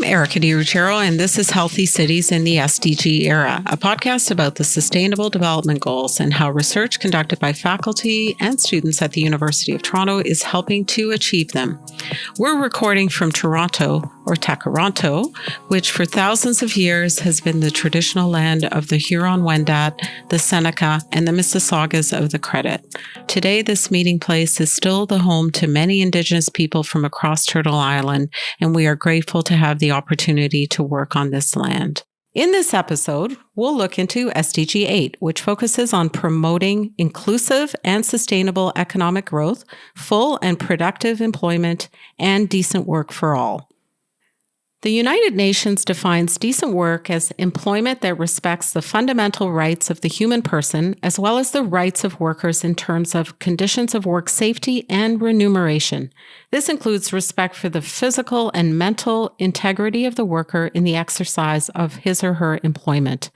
Erica DiRuggiero, and this is Healthy Cities in the SDG Era, a podcast about the Sustainable Development Goals and how research conducted by faculty and students at the University of Toronto is helping to achieve them. We're recording from Toronto, or Takaranto, which for thousands of years has been the traditional land of the Huron-Wendat, the Seneca, and the Mississaugas of the Credit. Today, this meeting place is still the home to many Indigenous people from across Turtle Island, and we are grateful to have the opportunity to work on this land. In this episode, we'll look into SDG 8, which focuses on promoting inclusive and sustainable economic growth, full and productive employment, and decent work for all. The United Nations defines decent work as employment that respects the fundamental rights of the human person, as well as the rights of workers in terms of conditions of work safety and remuneration. This includes respect for the physical and mental integrity of the worker in the exercise of his or her employment.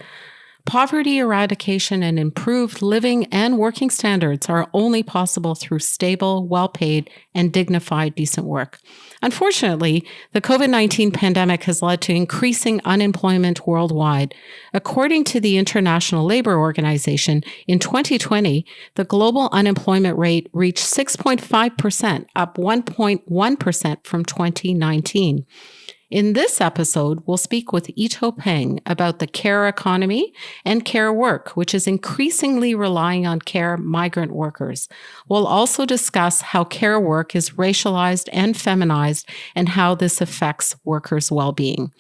Poverty eradication and improved living and working standards are only possible through stable, well-paid, and dignified decent work. Unfortunately, the COVID-19 pandemic has led to increasing unemployment worldwide. According to the International Labour Organization, in 2020, the global unemployment rate reached 6.5%, up 1.1% from 2019. In this episode, we'll speak with Ito Peng about the care economy and care work, which is increasingly relying on care migrant workers. We'll also discuss how care work is racialized and feminized and how this affects workers' well-being.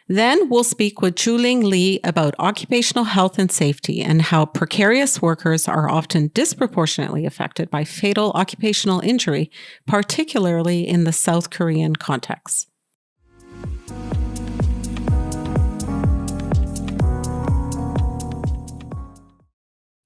Then we'll speak with Juling Lee about occupational health and safety and how precarious workers are often disproportionately affected by fatal occupational injury, particularly in the South Korean context.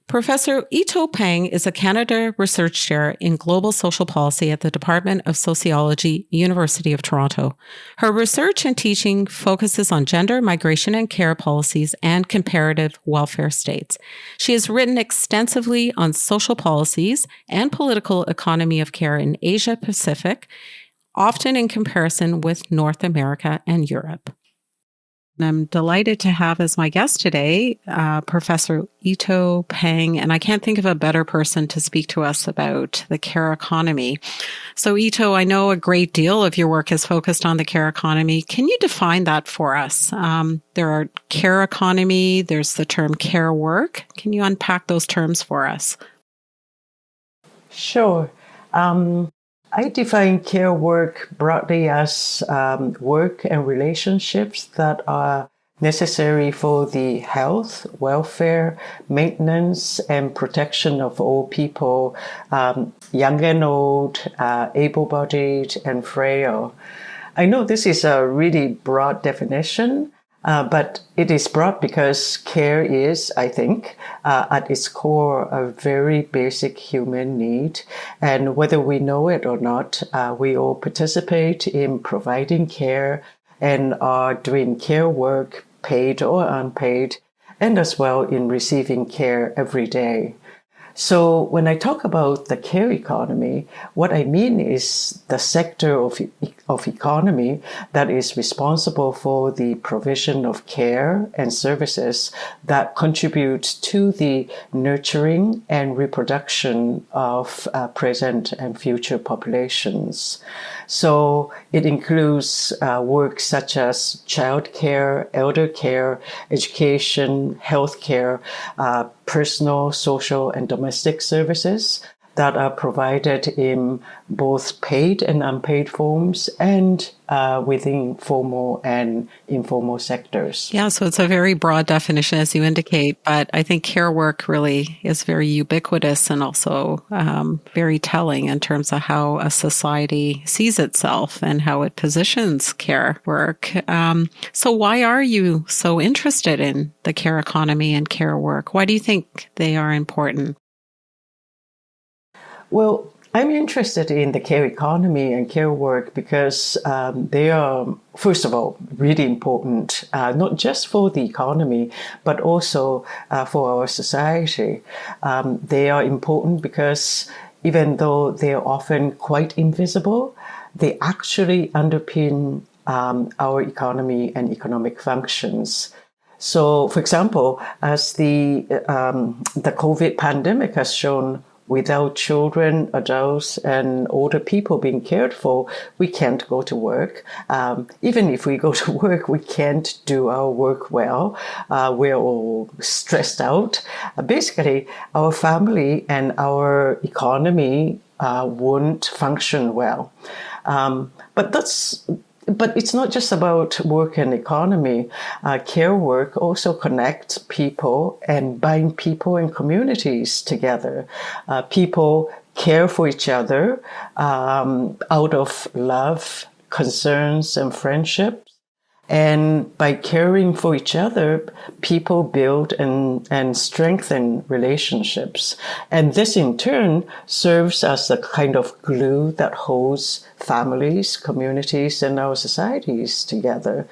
Professor Ito Peng is a Canada Research Chair in Global Social Policy at the Department of Sociology, University of Toronto. Her research and teaching focuses on gender, migration and care policies and comparative welfare states. She has written extensively on social policies and political economy of care in Asia Pacific, often in comparison with North America and Europe. I'm delighted to have as my guest today, Professor Ito Peng, and I can't think of a better person to speak to us about the care economy. So Ito, I know a great deal of your work is focused on the care economy. Can you define that for us? There are care economy, there's the term care work. Can you unpack those terms for us? Sure. I define care work broadly as work and relationships that are necessary for the health, welfare, maintenance, and protection of all people, young and old, able-bodied, and frail. I know this is a really broad definition, but it is broad because care is, I think, at its core, a very basic human need. And whether we know it or not, we all participate in providing care and are doing care work, paid or unpaid, and as well in receiving care every day. So when I talk about the care economy, what I mean is the sector of economy that is responsible for the provision of care and services that contribute to the nurturing and reproduction of present and future populations. So it includes work such as childcare, elder care, education, healthcare, personal, social, and domestic services that are provided in both paid and unpaid forms and within formal and informal sectors. Yeah, so it's a very broad definition, as you indicate, but I think care work really is very ubiquitous and also very telling in terms of how a society sees itself and how it positions care work. So why are you so interested in the care economy and care work? Why do you think they are important? Well, I'm interested in the care economy and care work because they are, first of all, really important, not just for the economy, but also for our society. They are important because even though they are often quite invisible, they actually underpin our economy and economic functions. So, for example, as the COVID pandemic has shown, without children, adults, and older people being cared for, we can't go to work. Even if we go to work, we can't do our work well. We're all stressed out. Basically, our family and our economy won't function well. But it's not just about work and economy. Care work also connects people and bind people and communities together. People care for each other out of love, concerns, and friendship. And by caring for each other, people build and strengthen relationships. And this in turn serves as a kind of glue that holds families, communities, and our societies together.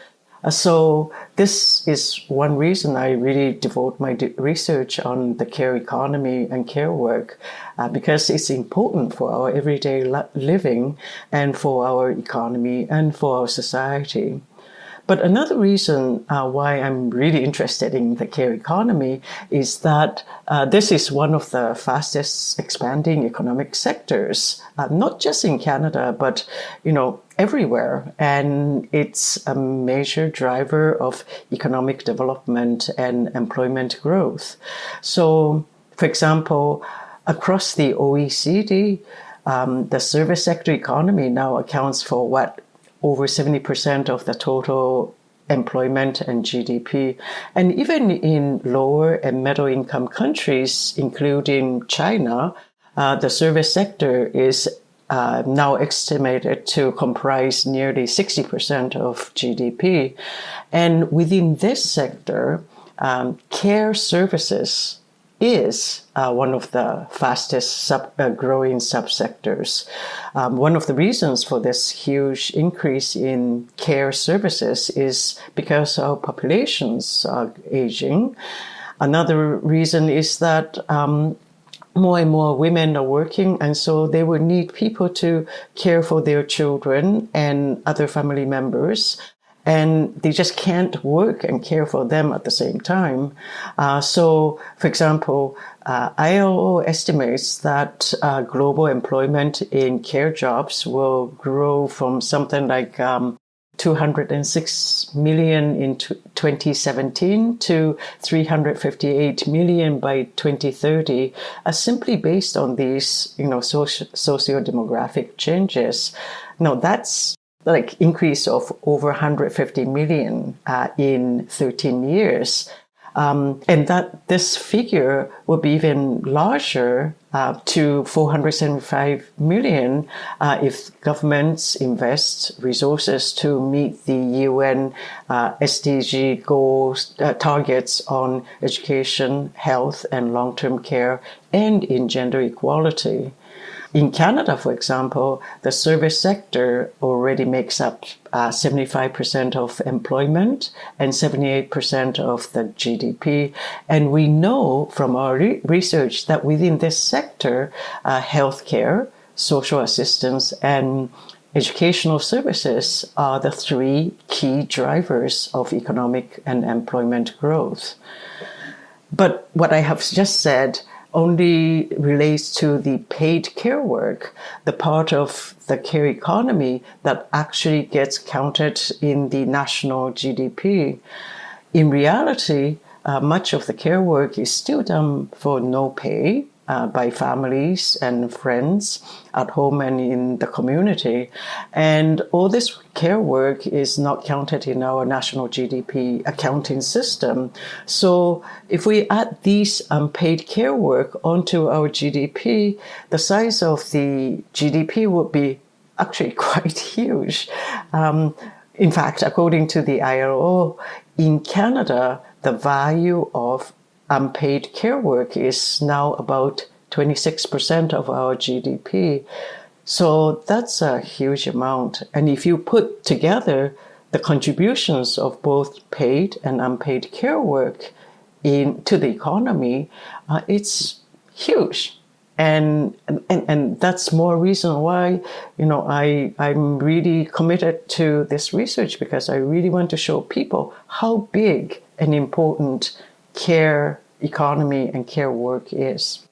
So this is one reason I really devote my research on the care economy and care work, because it's important for our everyday living and for our economy and for our society. But another reason why I'm really interested in the care economy is that this is one of the fastest expanding economic sectors, not just in Canada, but, everywhere. And it's a major driver of economic development and employment growth. So, for example, across the OECD, the service sector economy now accounts for over 70% of the total employment and GDP. And even in lower and middle income countries, including China, the service sector is now estimated to comprise nearly 60% of GDP. And within this sector, care services is one of the fastest growing subsectors. One of the reasons for this huge increase in care services is because our populations are aging. Another reason is that more and more women are working, and so they will need people to care for their children and other family members. And they just can't work and care for them at the same time. So, for example, ILO estimates that global employment in care jobs will grow from something like 206 million in 2017 to 358 million by 2030, simply based on these, socio-demographic changes. Now, that's increase of over 150 million in 13 years. And that this figure will be even larger to 475 million if governments invest resources to meet the UN SDG goals, targets on education, health, and long-term care, and in gender equality. In Canada, for example, the service sector already makes up 75% of employment and 78% of the GDP. And we know from our research that within this sector, healthcare, social assistance, and educational services are the three key drivers of economic and employment growth. But what I have just said only relates to the paid care work, the part of the care economy that actually gets counted in the national GDP. In reality, much of the care work is still done for no pay by families and friends at home and in the community. And all this care work is not counted in our national GDP accounting system. So if we add these unpaid care work onto our GDP, the size of the GDP would be actually quite huge. In fact, according to the ILO, in Canada, the value of unpaid care work is now about 26% of our GDP. So that's a huge amount. And if you put together the contributions of both paid and unpaid care work to the economy, it's huge. And that's more reason why, I'm really committed to this research, because I really want to show people how big and important care economy and care work is.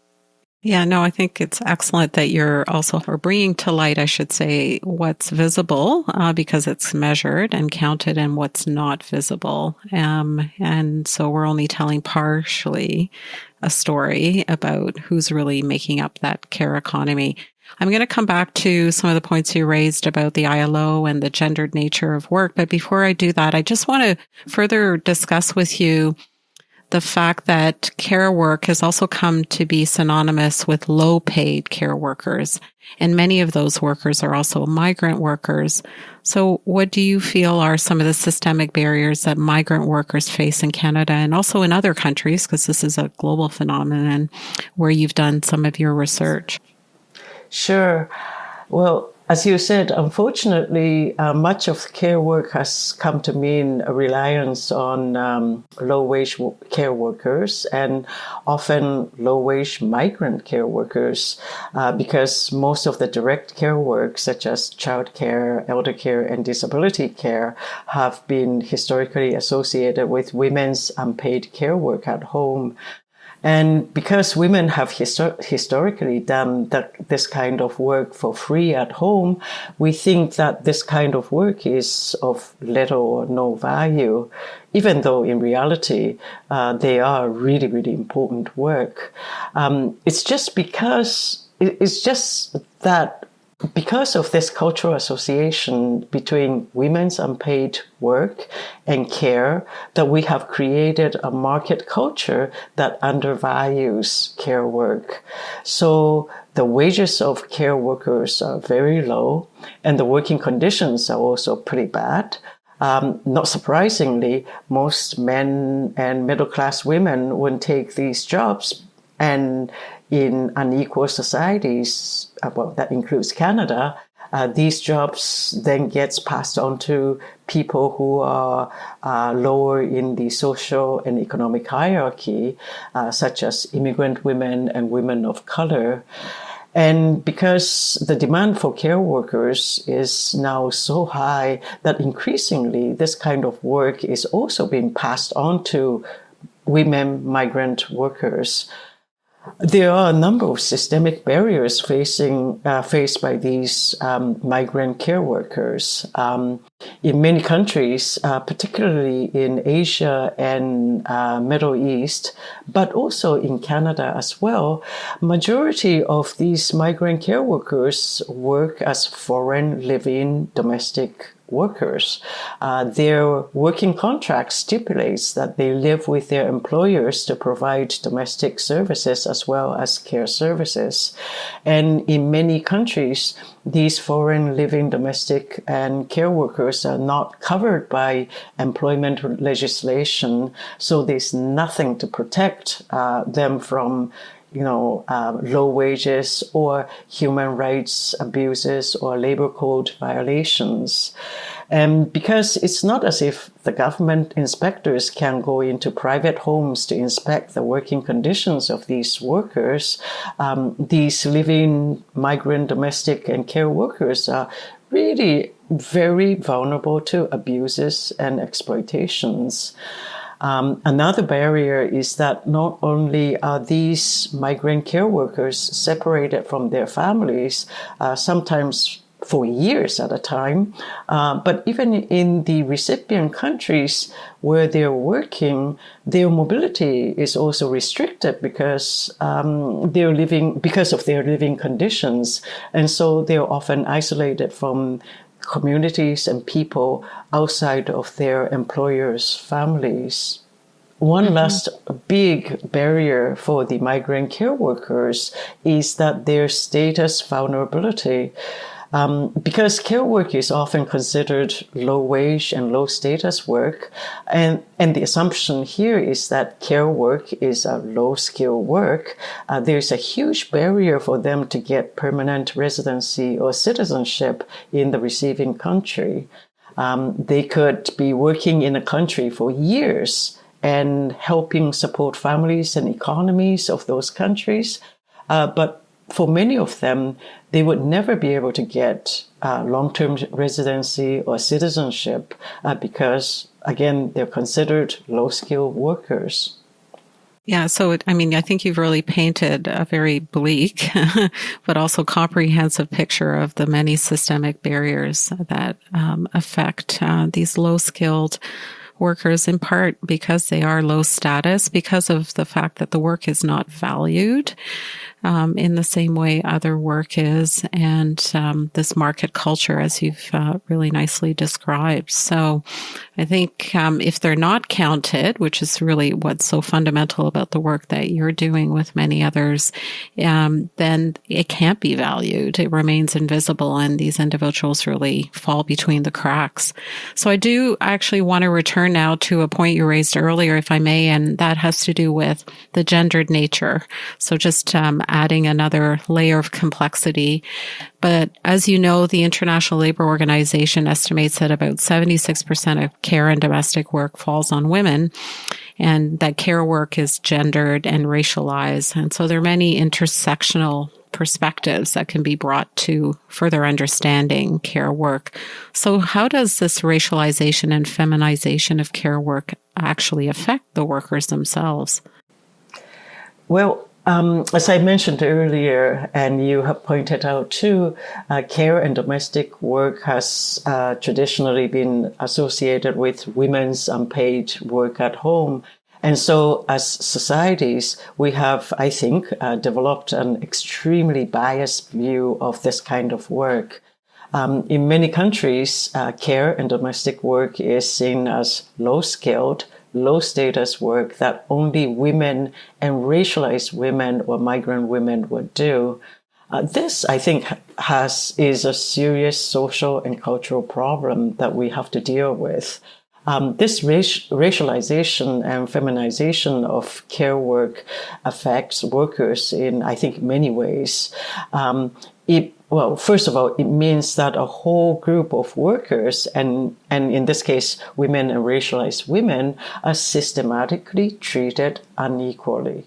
Yeah, no, I think it's excellent that you're also bringing to light, I should say, what's visible because it's measured and counted, and what's not visible. And so we're only telling partially a story about who's really making up that care economy. I'm going to come back to some of the points you raised about the ILO and the gendered nature of work. But before I do that, I just want to further discuss with you the fact that care work has also come to be synonymous with low-paid care workers. And many of those workers are also migrant workers. So what do you feel are some of the systemic barriers that migrant workers face in Canada and also in other countries, because this is a global phenomenon where you've done some of your research? Sure. Well, as you said, unfortunately, much of care work has come to mean a reliance on low-wage care workers, and often low-wage migrant care workers, because most of the direct care work, such as childcare, elder care, and disability care, have been historically associated with women's unpaid care work at home. And because women have historically done this kind of work for free at home, we think that this kind of work is of little or no value, even though in reality, they are really, really important work. It's just that because of this cultural association between women's unpaid work and care, that we have created a market culture that undervalues care work. So the wages of care workers are very low, and the working conditions are also pretty bad. Not surprisingly, most men and middle-class women wouldn't take these jobs, and in unequal societies, that includes Canada, these jobs then gets passed on to people who are lower in the social and economic hierarchy, such as immigrant women and women of color. And because the demand for care workers is now so high that increasingly this kind of work is also being passed on to women migrant workers. There are a number of systemic barriers faced by these migrant care workers. In many countries, particularly in Asia and Middle East, but also in Canada as well, majority of these migrant care workers work as foreign living domestic workers. Their working contract stipulates that they live with their employers to provide domestic services as well as care services. And in many countries, these foreign living domestic and care workers are not covered by employment legislation, so there's nothing to protect them from low wages or human rights abuses or labor code violations. And because it's not as if the government inspectors can go into private homes to inspect the working conditions of these workers, these living migrant domestic and care workers are really very vulnerable to abuses and exploitations. Another barrier is that not only are these migrant care workers separated from their families, sometimes for years at a time, but even in the recipient countries where they're working, their mobility is also restricted because of their living conditions, and so they're often isolated from communities and people outside of their employers' families. One last big barrier for the migrant care workers is that their status vulnerability. Because care work is often considered low wage and low status work, and the assumption here is that care work is a low skill work, there's a huge barrier for them to get permanent residency or citizenship in the receiving country. They could be working in a country for years and helping support families and economies of those countries, but for many of them, they would never be able to get long-term residency or citizenship because, again, they're considered low-skilled workers. Yeah, so I think you've really painted a very bleak, but also comprehensive picture of the many systemic barriers that affect these low-skilled workers, in part because they are low status, because of the fact that the work is not valued in the same way other work is, and this market culture, as you've really nicely described. So I think if they're not counted, which is really what's so fundamental about the work that you're doing with many others, then it can't be valued. It remains invisible, and these individuals really fall between the cracks. So I do actually want to return now to a point you raised earlier, if I may, and that has to do with the gendered nature. So just adding another layer of complexity. But as you know, the International Labor Organization estimates that about 76% of care and domestic work falls on women, and that care work is gendered and racialized. And so there are many intersectional perspectives that can be brought to further understanding care work. So how does this racialization and feminization of care work actually affect the workers themselves? Well, as I mentioned earlier, and you have pointed out too, care and domestic work has traditionally been associated with women's unpaid work at home. And so as societies, we have, I think, developed an extremely biased view of this kind of work. In many countries, care and domestic work is seen as low-skilled, low-status work that only women and racialized women or migrant women would do. This, I think, is a serious social and cultural problem that we have to deal with. This racialization and feminization of care work affects workers in, I think, many ways. Well, first of all, it means that a whole group of workers, and in this case, women and racialized women, are systematically treated unequally.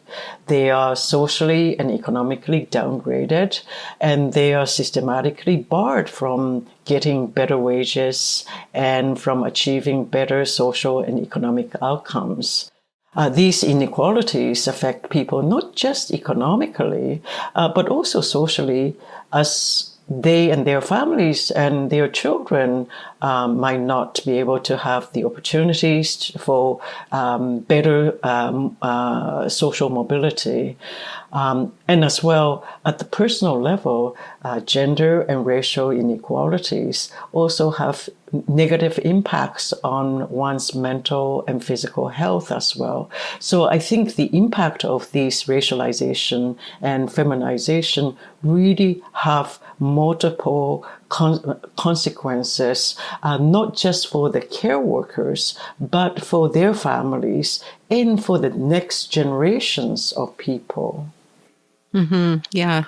They are socially and economically downgraded, and they are systematically barred from getting better wages and from achieving better social and economic outcomes. These inequalities affect people not just economically, but also socially, as they and their families and their children might not be able to have the opportunities for better social mobility. And as well, at the personal level, gender and racial inequalities also have negative impacts on one's mental and physical health as well. So I think the impact of these racialization and feminization really have multiple consequences, not just for the care workers, but for their families and for the next generations of people. Mm-hmm. Yeah.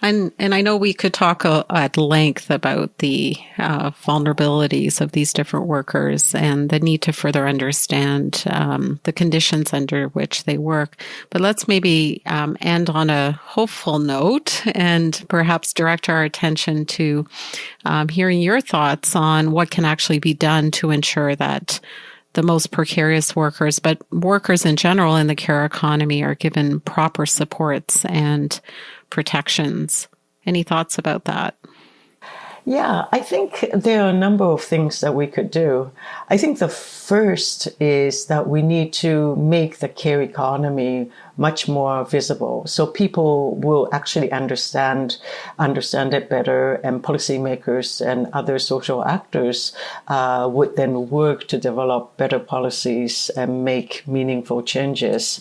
And I know we could talk at length about the vulnerabilities of these different workers and the need to further understand the conditions under which they work. But let's maybe end on a hopeful note and perhaps direct our attention to hearing your thoughts on what can actually be done to ensure that the most precarious workers, but workers in general in the care economy, are given proper supports and protections. Any thoughts about that? Yeah, I think there are a number of things that we could do. I think the first is that we need to make the care economy much more visible, so people will actually understand it better, and policymakers and other social actors would then work to develop better policies and make meaningful changes.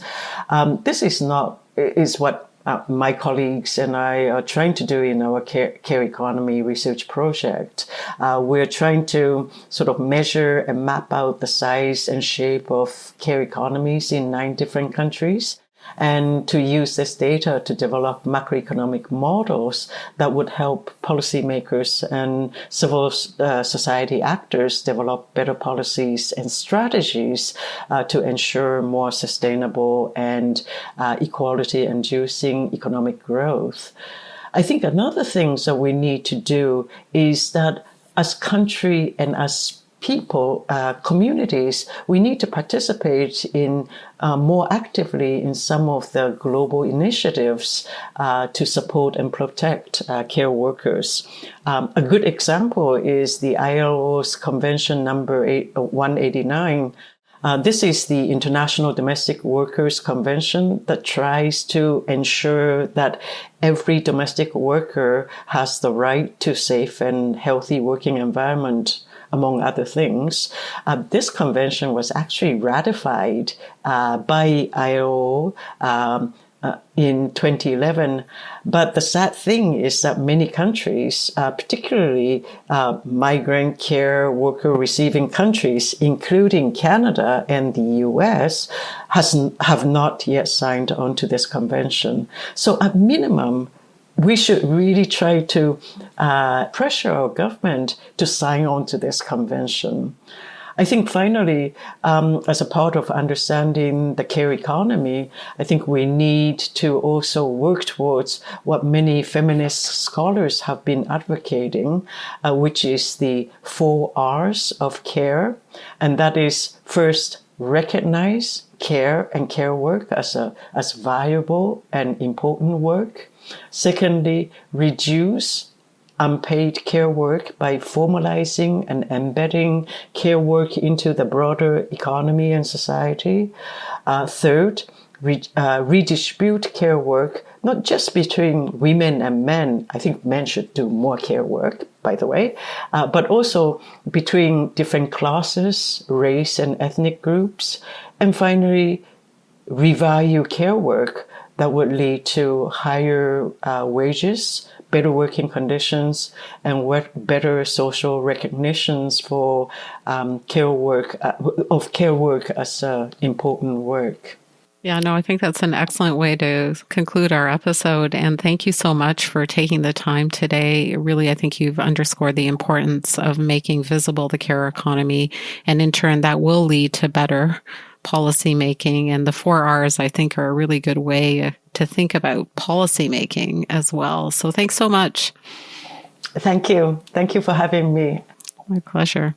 This is what my colleagues and I are trying to do in our care economy research project. We're trying to sort of measure and map out the size and shape of care economies in 9 different countries, and to use this data to develop macroeconomic models that would help policymakers and civil society actors develop better policies and strategies to ensure more sustainable and equality-inducing economic growth. I think another thing that we need to do is that as country and as people, communities, we need to participate in more actively in some of the global initiatives to support and protect care workers. A good example is the ILO's Convention number 189. This is the International Domestic Workers Convention that tries to ensure that every domestic worker has the right to safe and healthy working environment, among other things. This convention was actually ratified by ILO in 2011. But the sad thing is that many countries, particularly migrant care worker receiving countries, including Canada and the US, have not yet signed on to this convention. So at minimum, we should really try to pressure our government to sign on to this convention. I think finally, as a part of understanding the care economy, I think we need to also work towards what many feminist scholars have been advocating, which is the 4 R's of care. And that is first, recognize care and care work as valuable and important work. Secondly, reduce unpaid care work by formalizing and embedding care work into the broader economy and society. Third, redistribute care work, not just between women and men. I think men should do more care work, by the way, but also between different classes, race and ethnic groups. And finally, revalue care work that would lead to higher wages, better working conditions, and better social recognitions for care work as important work. Yeah, no, I think that's an excellent way to conclude our episode. And thank you so much for taking the time today. Really, I think you've underscored the importance of making visible the care economy. And in turn, that will lead to better policy making. And the 4 R's, I think, are a really good way to think about policy making as well. So thanks so much. Thank you. Thank you for having me. My pleasure.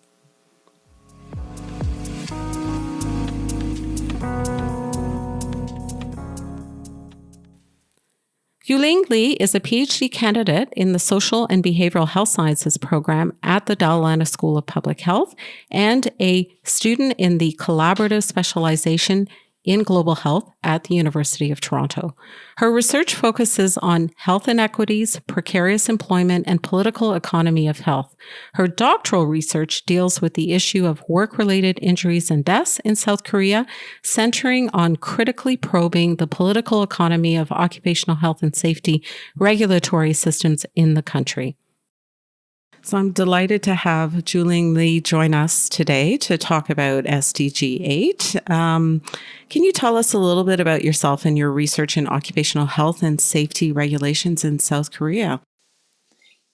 Yuling Li is a PhD candidate in the Social and Behavioral Health Sciences program at the Dalla Lana School of Public Health and a student in the collaborative specialization in global health at the University of Toronto. Her research focuses on health inequities, precarious employment, and political economy of health. Her doctoral research deals with the issue of work-related injuries and deaths in South Korea, centering on critically probing the political economy of occupational health and safety regulatory systems in the country. So I'm delighted to have Yuling Li join us today to talk about SDG 8. Can you tell us a little bit about yourself and your research in occupational health and safety regulations in South Korea?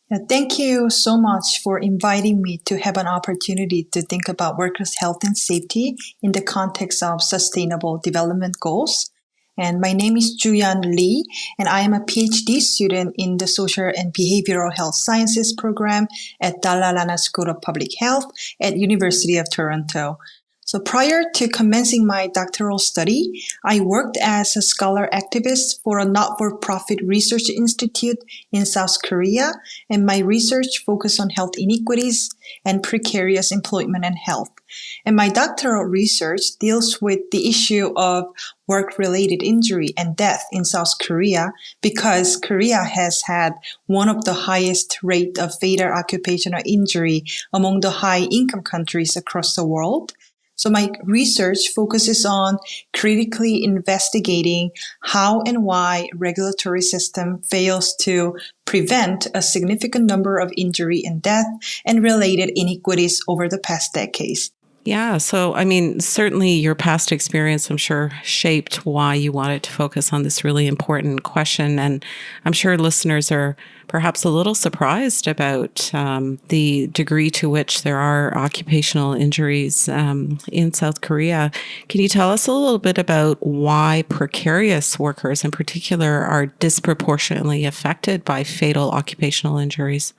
Yeah, thank you so much for inviting me to have an opportunity to think about workers' health and safety in the context of sustainable development goals. And my name is Juyan Lee, and I am a PhD student in the Social and Behavioral Health Sciences program at Dalla Lana School of Public Health at University of Toronto. So prior to commencing my doctoral study, I worked as a scholar activist for a not-for-profit research institute in South Korea, and my research focused on health inequities and precarious employment and health. And my doctoral research deals with the issue of work-related injury and death in South Korea because Korea has had one of the highest rate of fatal occupational injury among the high-income countries across the world. So my research focuses on critically investigating how and why regulatory system fails to prevent a significant number of injury and death and related inequities over the past decades. Yeah. So, I mean, certainly your past experience, I'm sure, shaped why you wanted to focus on this really important question. And I'm sure listeners are perhaps a little surprised about the degree to which there are occupational injuries in South Korea. Can you tell us a little bit about why precarious workers in particular are disproportionately affected by fatal occupational injuries?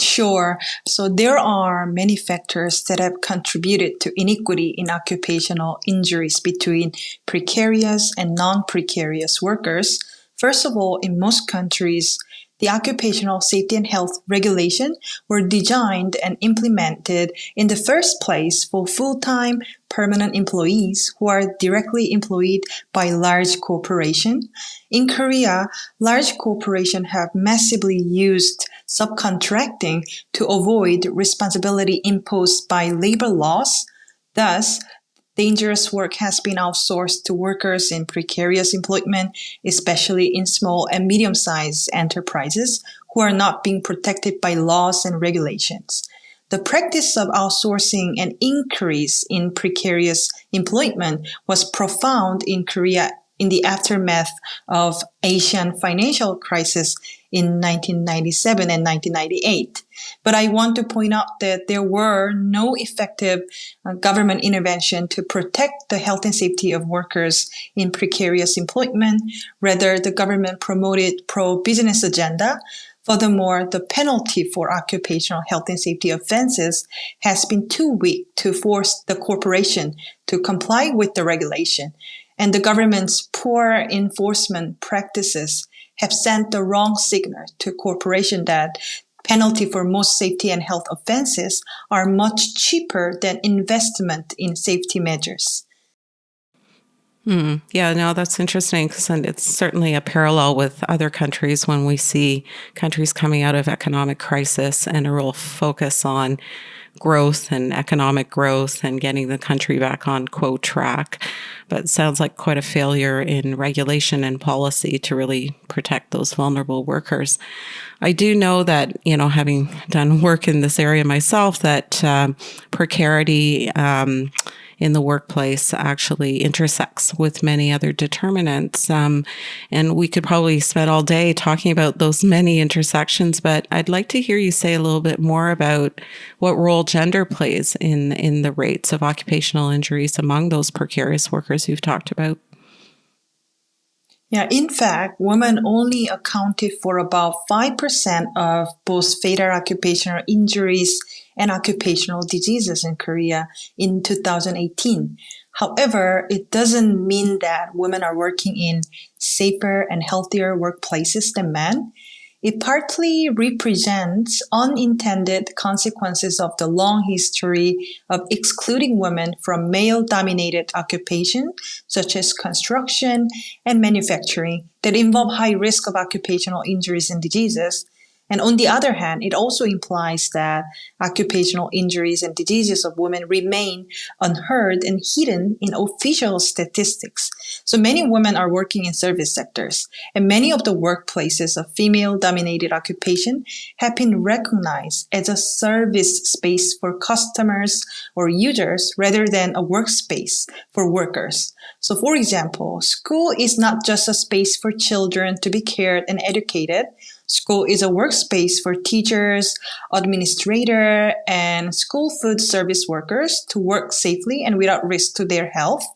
Sure. So there are many factors that have contributed to inequity in occupational injuries between precarious and non-precarious workers. First of all, in most countries, the occupational safety and health regulation were designed and implemented in the first place for full-time permanent employees who are directly employed by large corporations. In Korea, large corporations have massively used subcontracting to avoid responsibility imposed by labor laws. Thus, dangerous work has been outsourced to workers in precarious employment, especially in small and medium-sized enterprises who are not being protected by laws and regulations. The practice of outsourcing an increase in precarious employment was profound in Korea in the aftermath of Asian financial crisis in 1997 and 1998. But I want to point out that there were no effective government intervention to protect the health and safety of workers in precarious employment. Rather, the government promoted pro-business agenda. Furthermore, the penalty for occupational health and safety offenses has been too weak to force the corporation to comply with the regulation. And the government's poor enforcement practices have sent the wrong signal to corporations that penalty for most safety and health offenses are much cheaper than investment in safety measures. Yeah, no, that's interesting because it's certainly a parallel with other countries when we see countries coming out of economic crisis and a real focus on growth and economic growth and getting the country back on quote track. But it sounds like quite a failure in regulation and policy to really protect those vulnerable workers. I do know that, having done work in this area myself, that precarity in the workplace actually intersects with many other determinants. And we could probably spend all day talking about those many intersections, but I'd like to hear you say a little bit more about what role gender plays in the rates of occupational injuries among those precarious workers you've talked about. Yeah, in fact, women only accounted for about 5% of both fatal occupational injuries and occupational diseases in Korea in 2018. However, it doesn't mean that women are working in safer and healthier workplaces than men. It partly represents unintended consequences of the long history of excluding women from male-dominated occupations, such as construction and manufacturing, that involve high risk of occupational injuries and diseases. And on the other hand, it also implies that occupational injuries and diseases of women remain unheard and hidden in official statistics. So many women are working in service sectors, and many of the workplaces of female-dominated occupation have been recognized as a service space for customers or users rather than a workspace for workers. So for example, school is not just a space for children to be cared and educated. School is a workspace for teachers, administrators, and school food service workers to work safely and without risk to their health.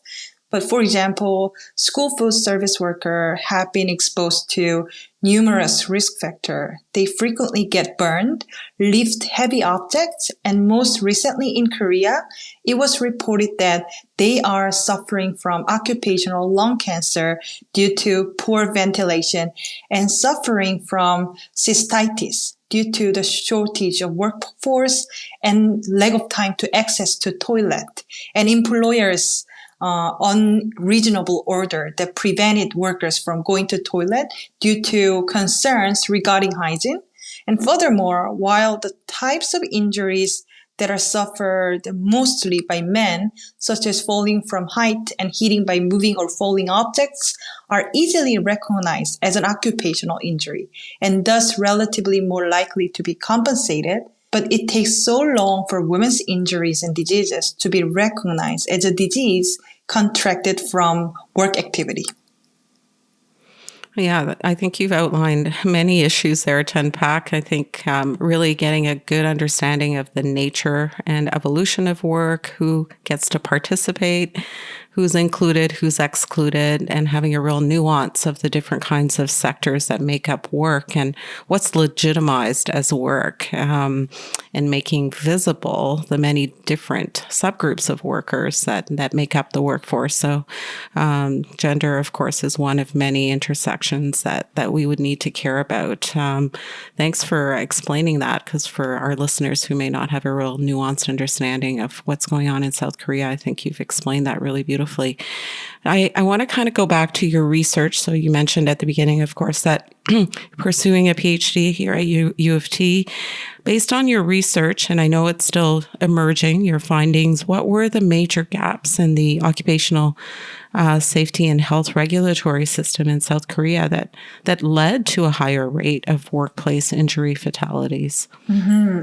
But for example, school food service workers have been exposed to numerous risk factors. They frequently get burned, lift heavy objects, and most recently in Korea, it was reported that they are suffering from occupational lung cancer due to poor ventilation and suffering from cystitis due to the shortage of workforce and lack of time to access to toilet. And employers unreasonable order that prevented workers from going to toilet due to concerns regarding hygiene. And furthermore, while the types of injuries that are suffered mostly by men, such as falling from height and hitting by moving or falling objects, are easily recognized as an occupational injury and thus relatively more likely to be compensated, but it takes so long for women's injuries and diseases to be recognized as a disease contracted from work activity. Yeah, I think you've outlined many issues there to unpack. I think really getting a good understanding of the nature and evolution of work, who gets to participate, who's included, who's excluded, and having a real nuance of the different kinds of sectors that make up work and what's legitimized as work, and making visible the many different subgroups of workers that make up the workforce. So gender, of course, is one of many intersections that we would need to care about. Thanks for explaining that, because for our listeners who may not have a real nuanced understanding of what's going on in South Korea, I think you've explained that really beautifully. I want to kind of go back to your research. So you mentioned at the beginning, of course, that pursuing a PhD here at U of T. Based on your research, and I know it's still emerging, your findings, what were the major gaps in the occupational safety and health regulatory system in South Korea that led to a higher rate of workplace injury fatalities?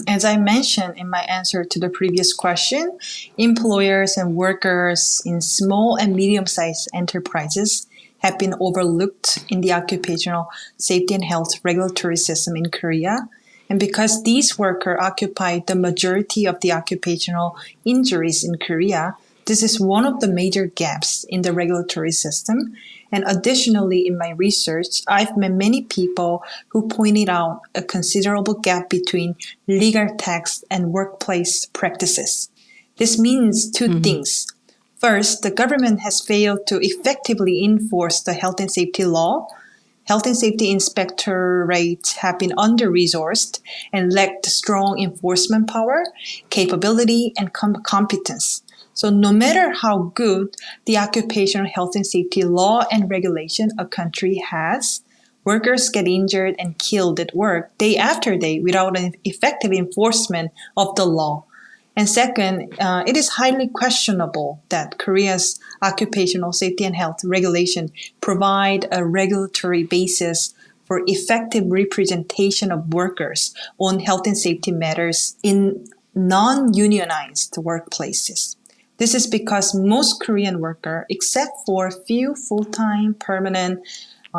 As I mentioned in my answer to the previous question, employers and workers in small and medium-sized enterprises have been overlooked in the occupational safety and health regulatory system in Korea. And because these workers occupy the majority of the occupational injuries in Korea, this is one of the major gaps in the regulatory system. And additionally, in my research, I've met many people who pointed out a considerable gap between legal text and workplace practices. This means two things. First, the government has failed to effectively enforce the health and safety law. Health and safety inspectorates have been under-resourced and lacked strong enforcement power, capability, and competence. So no matter how good the occupational health and safety law and regulation a country has, workers get injured and killed at work day after day without an effective enforcement of the law. And second, it is highly questionable that Korea's occupational safety and health regulation provide a regulatory basis for effective representation of workers on health and safety matters in non-unionized workplaces. This is because most Korean workers, except for a few full-time, permanent,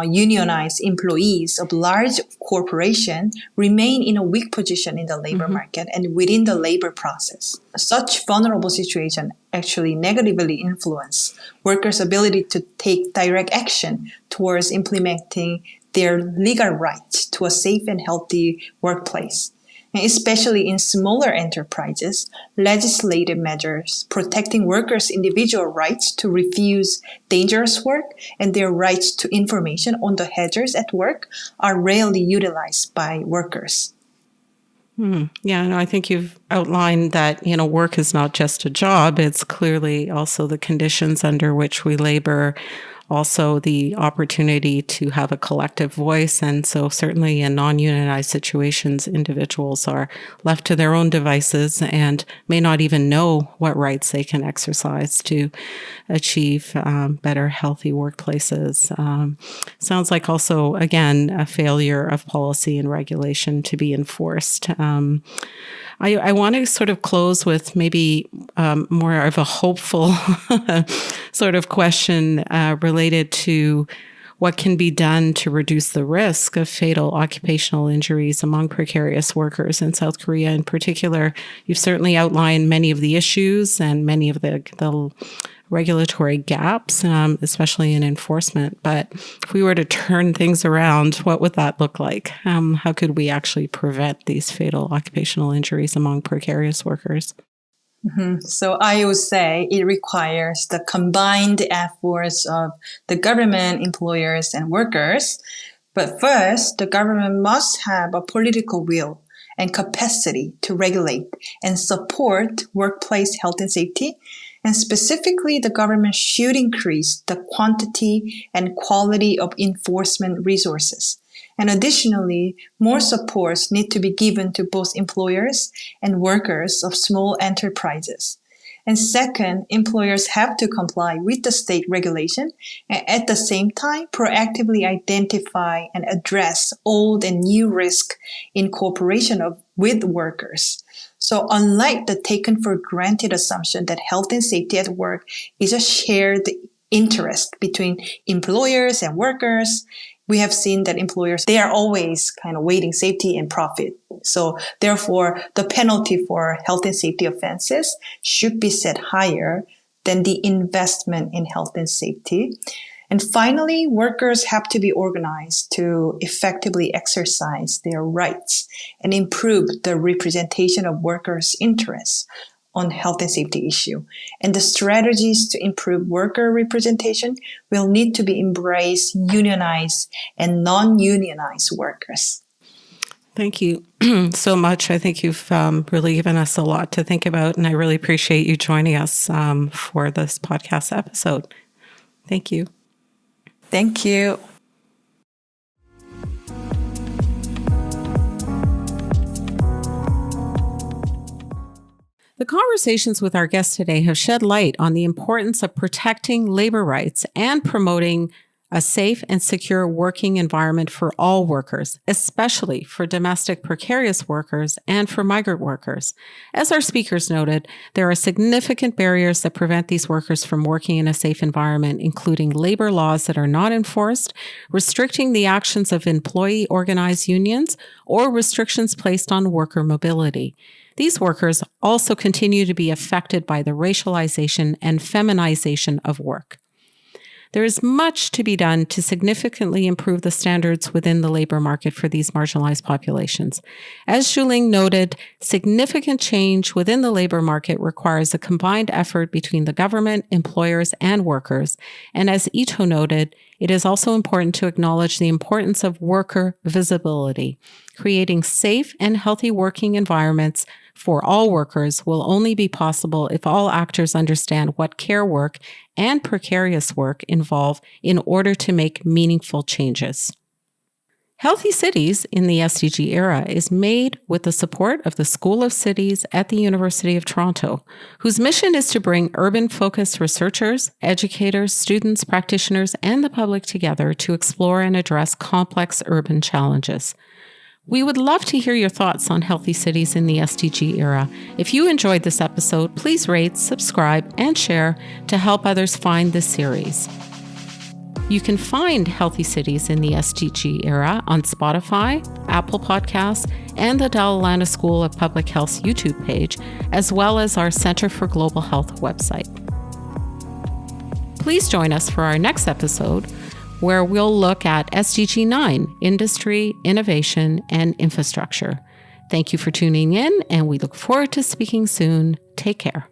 unionized employees of large corporations, remain in a weak position in the labor market and within the labor process. Such vulnerable situation actually negatively influence workers' ability to take direct action towards implementing their legal rights to a safe and healthy workplace. And especially in smaller enterprises, legislative measures protecting workers' individual rights to refuse dangerous work and their rights to information on the hazards at work are rarely utilized by workers. Yeah, no, I think you've outlined that, work is not just a job. It's clearly also the conditions under which we labor, also the opportunity to have a collective voice. And so certainly in non-unionized situations, individuals are left to their own devices and may not even know what rights they can exercise to achieve better, healthy workplaces. Sounds like also, again, a failure of policy and regulation to be enforced. I want to sort of close with maybe more of a hopeful sort of question related to what can be done to reduce the risk of fatal occupational injuries among precarious workers in South Korea in particular. You've certainly outlined many of the issues and many of the regulatory gaps, especially in enforcement. But if we were to turn things around, what would that look like? How could we actually prevent these fatal occupational injuries among precarious workers? So I would say it requires the combined efforts of the government, employers, and workers. But first, the government must have a political will and capacity to regulate and support workplace health and safety. And specifically, the government should increase the quantity and quality of enforcement resources. And additionally, more supports need to be given to both employers and workers of small enterprises. And second, employers have to comply with the state regulation and at the same time proactively identify and address old and new risk in cooperation with workers. So unlike the taken for granted assumption that health and safety at work is a shared interest between employers and workers, we have seen that employers, they are always kind of weighting safety and profit. So therefore, the penalty for health and safety offenses should be set higher than the investment in health and safety. And finally, workers have to be organized to effectively exercise their rights and improve the representation of workers' interests on health and safety issue. And the strategies to improve worker representation will need to be embrace unionized and non-unionized workers. Thank you so much. I think you've really given us a lot to think about, and I really appreciate you joining us for this podcast episode. Thank you. Thank you. The conversations with our guests today have shed light on the importance of protecting labor rights and promoting a safe and secure working environment for all workers, especially for domestic precarious workers and for migrant workers. As our speakers noted, there are significant barriers that prevent these workers from working in a safe environment, including labor laws that are not enforced, restricting the actions of employee organized unions, or restrictions placed on worker mobility. These workers also continue to be affected by the racialization and feminization of work. There is much to be done to significantly improve the standards within the labor market for these marginalized populations. As Zhuling noted, significant change within the labor market requires a combined effort between the government, employers, and workers. And as Ito noted, it is also important to acknowledge the importance of worker visibility. Creating safe and healthy working environments for all workers will only be possible if all actors understand what care work and precarious work involve in order to make meaningful changes. Healthy Cities in the SDG Era is made with the support of the School of Cities at the University of Toronto, whose mission is to bring urban-focused researchers, educators, students, practitioners, and the public together to explore and address complex urban challenges. We would love to hear your thoughts on Healthy Cities in the SDG Era. If you enjoyed this episode, please rate, subscribe, and share to help others find this series. You can find Healthy Cities in the SDG Era on Spotify, Apple Podcasts, and the Dalla Lana School of Public Health's YouTube page, as well as our Center for Global Health website. Please join us for our next episode, where we'll look at SDG 9, Industry, Innovation, and Infrastructure. Thank you for tuning in, and we look forward to speaking soon. Take care.